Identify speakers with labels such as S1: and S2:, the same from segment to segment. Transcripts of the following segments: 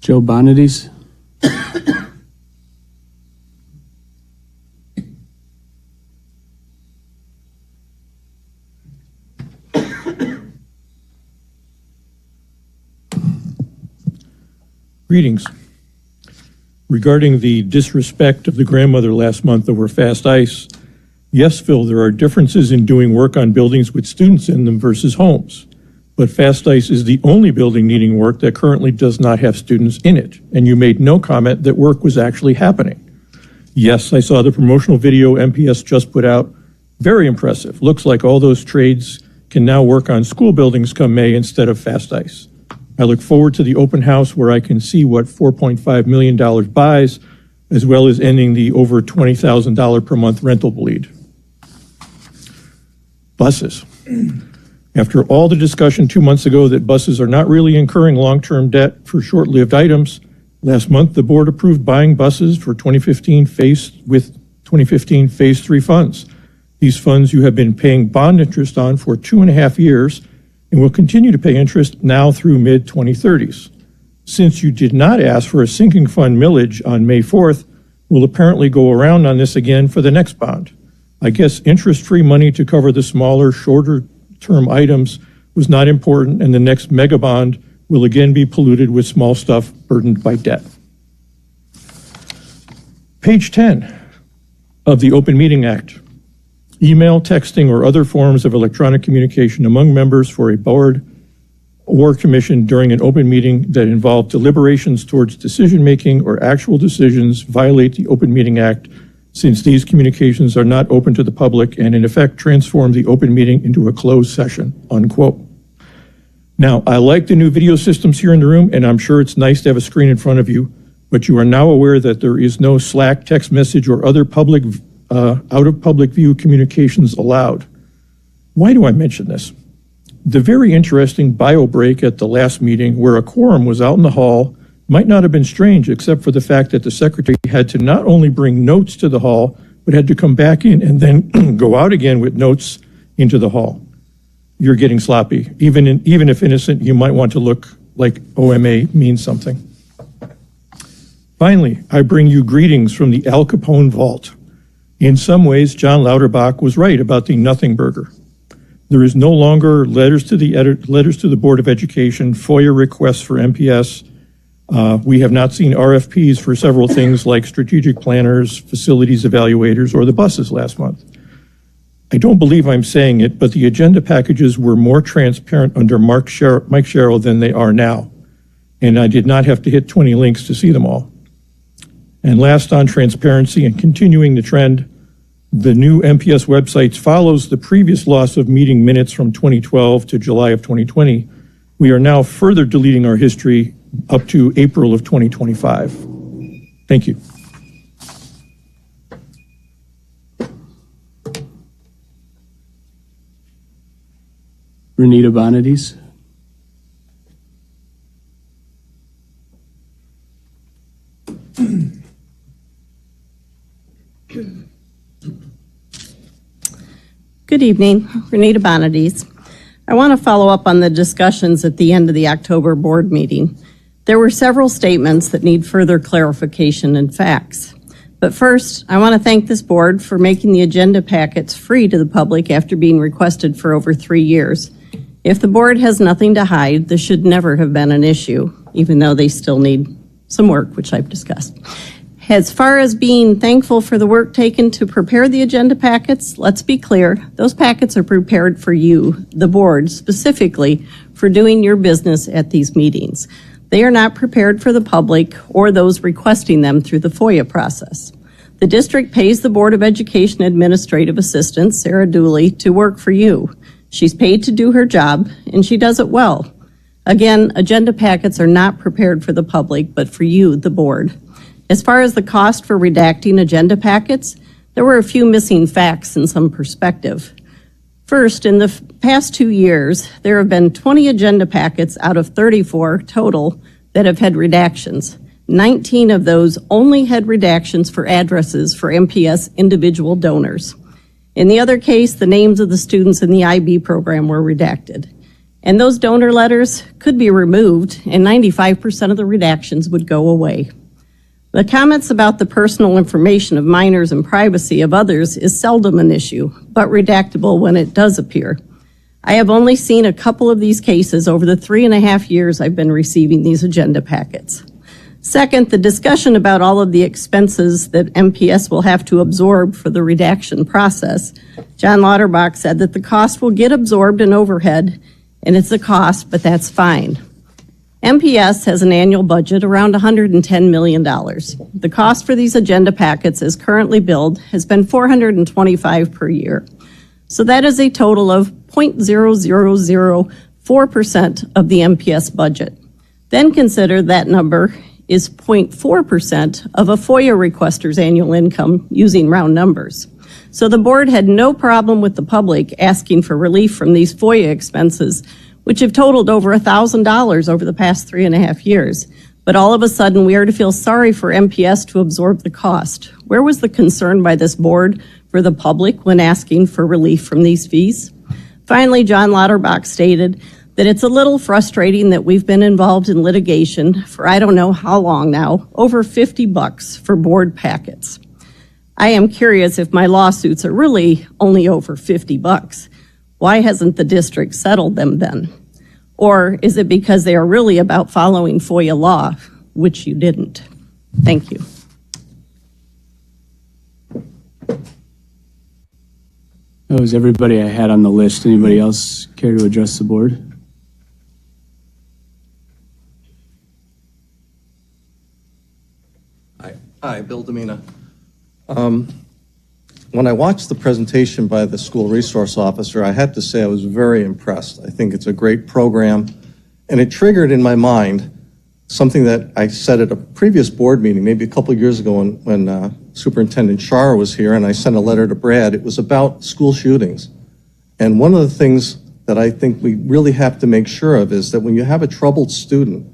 S1: Joe Bonadies.
S2: Greetings. Regarding the disrespect of the grandmother last month over fast ice, yes, Phil, there are differences in doing work on buildings with students in them versus homes. But fast ice is the only building needing work that currently does not have students in it, and you made no comment that work was actually happening. Yes, I saw the promotional video MPS just put out. Very impressive. Looks like all those trades can now work on school buildings come May instead of fast ice. I look forward to the open house where I can see what $4.5 million buys, as well as ending the over $20,000 per month rental bleed. Buses. After all the discussion 2 months ago that buses are not really incurring long-term debt for short-lived items, last month the board approved buying buses for 2015 Phase 3 funds. These funds you have been paying bond interest on for 2.5 years and will continue to pay interest now through mid-2030s. Since you did not ask for a sinking fund millage on May 4th, we'll apparently go around on this again for the next bond. I guess interest-free money to cover the smaller, shorter-term items was not important, and the next mega bond will again be polluted with small stuff burdened by debt. Page 10 of the Open Meeting Act. Email, texting, or other forms of electronic communication among members for a board or commission during an open meeting that involve deliberations towards decision-making or actual decisions violate the Open Meeting Act, since these communications are not open to the public and in effect transform the open meeting into a closed session, unquote. Now, I like the new video systems here in the room, and I'm sure it's nice to have a screen in front of you, but you are now aware that there is no Slack, text message, or other public out of public view communications allowed. Why do I mention this? The very interesting bio break at the last meeting where a quorum was out in the hall might not have been strange except for the fact that the secretary had to not only bring notes to the hall, but had to come back in and then go out again with notes into the hall. You're getting sloppy. Even if innocent, you might want to look like OMA means something. Finally, I bring you greetings from the Al Capone vault. In some ways, John Lauterbach was right about the nothing burger. There is no longer letters to the Board of Education, FOIA requests for MPS. We have not seen RFPs for several things like strategic planners, facilities evaluators, or the buses last month. I don't believe I'm saying it, but the agenda packages were more transparent under Mike Sherrill than they are now. And I did not have to hit 20 links to see them all. And last on transparency and continuing the trend, the new MPS website follows the previous loss of meeting minutes from 2012 to July of 2020. We are now further deleting our history up to April of 2025. Thank you.
S1: Renita Bonadies.
S3: Good evening, Renita Bonadies. I want to follow up on the discussions at the end of the October board meeting. There were several statements that need further clarification and facts. But first, I want to thank this board for making the agenda packets free to the public after being requested for over 3 years. If the board has nothing to hide, this should never have been an issue, even though they still need some work, which I've discussed. As far as being thankful for the work taken to prepare the agenda packets, let's be clear, those packets are prepared for you, the board, specifically for doing your business at these meetings. They are not prepared for the public or those requesting them through the FOIA process. The district pays the Board of Education Administrative Assistant, Sara Duley, to work for you. She's paid to do her job, and she does it well. Again, agenda packets are not prepared for the public, but for you, the board. As far as the cost for redacting agenda packets, there were a few missing facts and some perspective. First, in the past 2 years, there have been 20 agenda packets out of 34 total that have had redactions. 19 of those only had redactions for addresses for MPS individual donors. In the other case, the names of the students in the IB program were redacted. And those donor letters could be removed, and 95% of the redactions would go away. The comments about the personal information of minors and privacy of others is seldom an issue, but redactable when it does appear. I have only seen a couple of these cases over the 3.5 years I've been receiving these agenda packets. Second, the discussion about all of the expenses that MPS will have to absorb for the redaction process. John Lauterbach said that the cost will get absorbed in overhead, and it's a cost, but that's fine. MPS has an annual budget around $110 million. The cost for these agenda packets as currently billed has been $425 per year. So that is a total of 0.0004% of the MPS budget. Then consider that number is 0.4% of a FOIA requester's annual income using round numbers. So the board had no problem with the public asking for relief from these FOIA expenses, which have totaled over $1,000 over the past 3.5 years. But all of a sudden, we are to feel sorry for MPS to absorb the cost. Where was the concern by this board for the public when asking for relief from these fees? Finally, John Lauterbach stated that it's a little frustrating that we've been involved in litigation for I don't know how long now, over $50 for board packets. I am curious if my lawsuits are really only over $50. Why hasn't the district settled them then? Or is it because they are really about following FOIA law, which you didn't? Thank you.
S1: That was everybody I had on the list. Anybody else care to address the board?
S4: Hi, Bill Domina. When I watched the presentation by the school resource officer, I have to say I was very impressed. I think it's a great program, and it triggered in my mind something that I said at a previous board meeting, maybe a couple of years ago when Superintendent Shara was here, and I sent a letter to Brad. It was about school shootings. And one of the things that I think we really have to make sure of is that when you have a troubled student,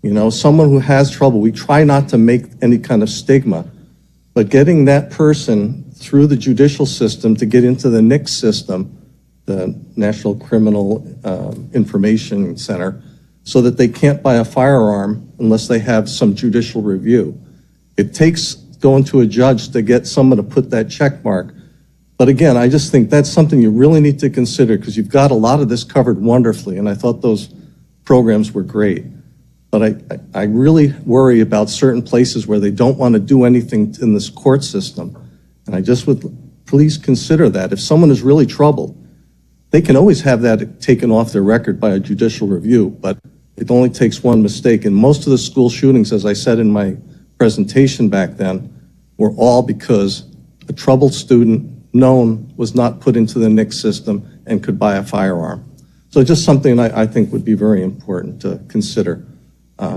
S4: you know, someone who has trouble, we try not to make any kind of stigma, but getting that person through the judicial system to get into the NICS system, the National Criminal Information Center, so that they can't buy a firearm unless they have some judicial review. It takes going to a judge to get someone to put that check mark. But again, I just think that's something you really need to consider because you've got a lot of this covered wonderfully, and I thought those programs were great. But I really worry about certain places where they don't want to do anything in this court system. And I just would please consider that. If someone is really troubled, they can always have that taken off their record by a judicial review, but it only takes one mistake. And most of the school shootings, as I said in my presentation back then, were all because a troubled student known was not put into the NICS system and could buy a firearm. So just something I think would be very important to consider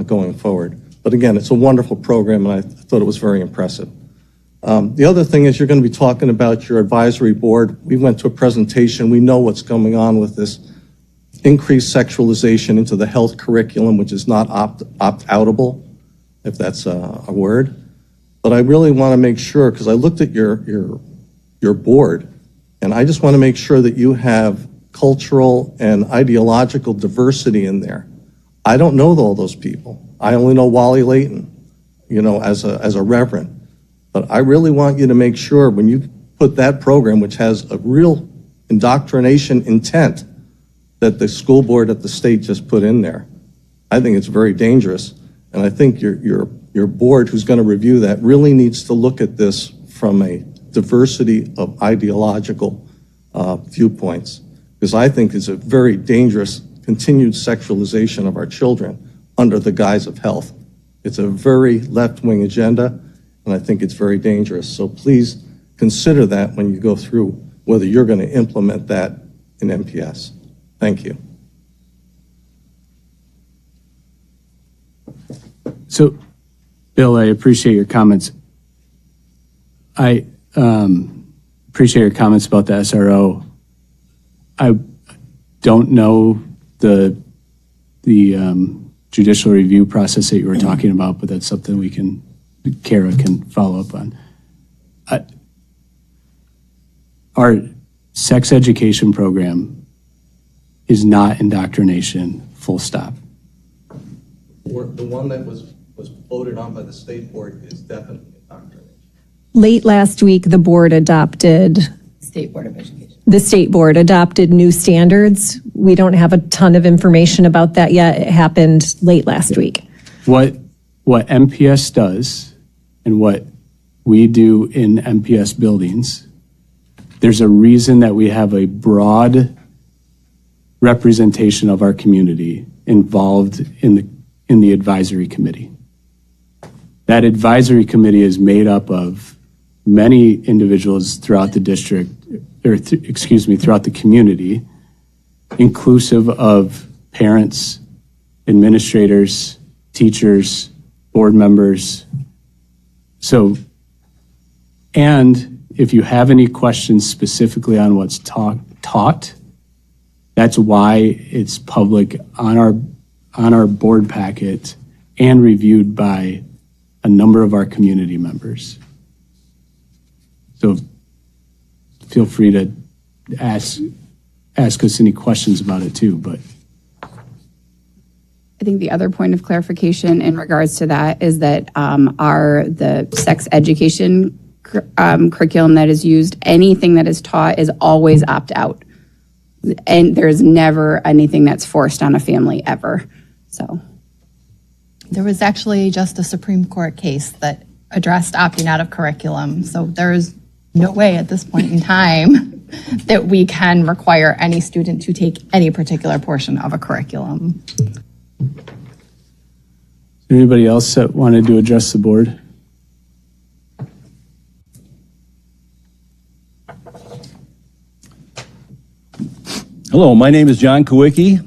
S4: going forward. But again, it's a wonderful program, and I thought it was very impressive. The other thing is you're going to be talking about your advisory board. We went to a presentation. We know what's going on with this increased sexualization into the health curriculum, which is not opt-outable, if that's a word. But I really want to make sure, because I looked at your board, and I just want to make sure that you have cultural and ideological diversity in there. I don't know all those people. I only know Wally Layton, you know, as a reverend. But I really want you to make sure when you put that program, which has a real indoctrination intent, that the school board at the state just put in there. I think it's very dangerous. And I think your board who's going to review that really needs to look at this from a diversity of ideological viewpoints. Because I think it's a very dangerous continued sexualization of our children under the guise of health. It's a very left-wing agenda, and I think it's very dangerous. So please consider that when you go through whether you're going to implement that in MPS. Thank you.
S1: So, Bill, I appreciate your comments. I appreciate your comments about the SRO. I don't know the judicial review process that you were talking about, but that's something Kara can follow up on. Our sex education program is not indoctrination, full stop.
S4: Or the one that was voted on by the state board is definitely indoctrination.
S5: Late last week, the board adopted,
S6: State Board of Education.
S5: the state board adopted new standards. We don't have a ton of information about that yet. It happened late last week.
S1: What MPS does and what we do in MPS buildings, there's a reason that we have a broad representation of our community involved in the advisory committee. That advisory committee is made up of many individuals throughout the district, throughout the community, inclusive of parents, administrators, teachers, board members. So, and if you have any questions specifically on what's taught, that's why it's public on our board packet and reviewed by a number of our community members. So feel free to ask us any questions about it too, but.
S6: I think the other point of clarification in regards to that is that the sex education curriculum that is used, anything that is taught is always opt out. And there's never anything that's forced on a family ever. So
S7: There was actually just a Supreme Court case that addressed opting out of curriculum. So there's no way at this point in time that we can require any student to take any particular portion of a curriculum.
S1: Anybody else that wanted to address the board?
S8: Hello, my name is John Kowicki.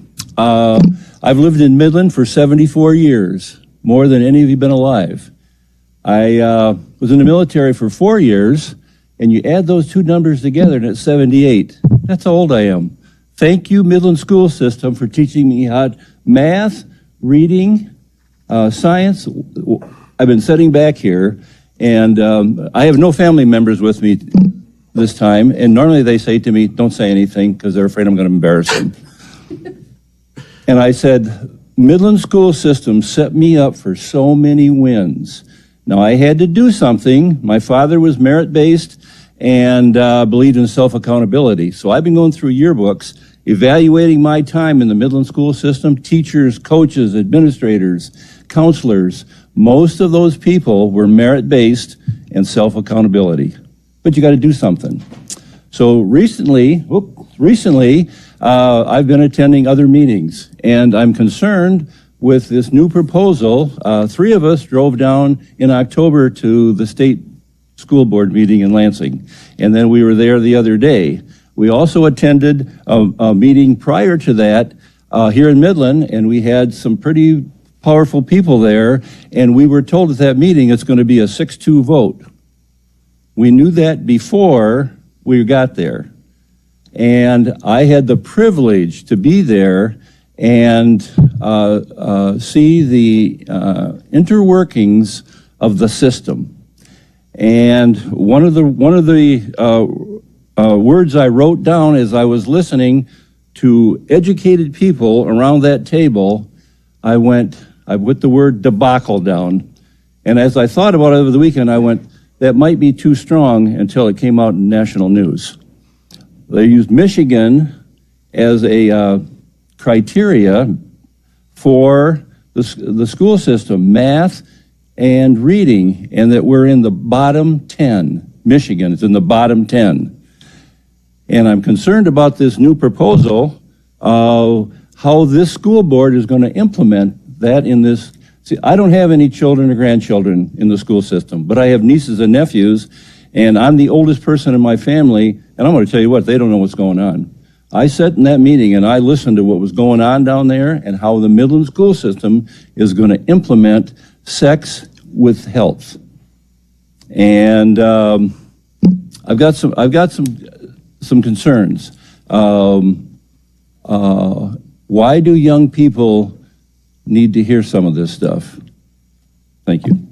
S8: I've lived in Midland for 74 years, more than any of you been alive. I was in the military for 4 years, and you add those two numbers together, and it's 78. That's how old I am. Thank you, Midland school system, for teaching me how math, reading, science. I've been sitting back here, and I have no family members with me this time, and normally they say to me, don't say anything, because they're afraid I'm going to embarrass them. And I said, Midland school system set me up for so many wins. Now, I had to do something. My father was merit-based and believed in self-accountability. So I've been going through yearbooks, evaluating my time in the Midland school system, teachers, coaches, administrators, counselors. Most of those people were merit-based and self-accountability. But you got to do something. So recently, I've been attending other meetings, and I'm concerned with this new proposal. 3 of us drove down in October to the state school board meeting in Lansing, and then we were there the other day. We also attended a meeting prior to that here in Midland, and we had some pretty powerful people there, and we were told at that meeting it's going to be a 6-2 vote. We knew that before we got there. And I had the privilege to be there and see the interworkings of the system. And one of the words I wrote down as I was listening to educated people around that table, I put the word debacle down. And as I thought about it over the weekend, I went, that might be too strong, until it came out in national news. They used Michigan as a criteria for the school system, math and reading, and that we're in the bottom 10. Michigan is in the bottom 10. And I'm concerned about this new proposal, how this school board is going to implement that in this. See, I don't have any children or grandchildren in the school system, but I have nieces and nephews, and I'm the oldest person in my family, and I'm going to tell you what, they don't know what's going on. I sat in that meeting and I listened to what was going on down there and how the Midland school system is going to implement sex with health. And I've got some concerns. Why do young people need to hear some of this stuff? Thank you.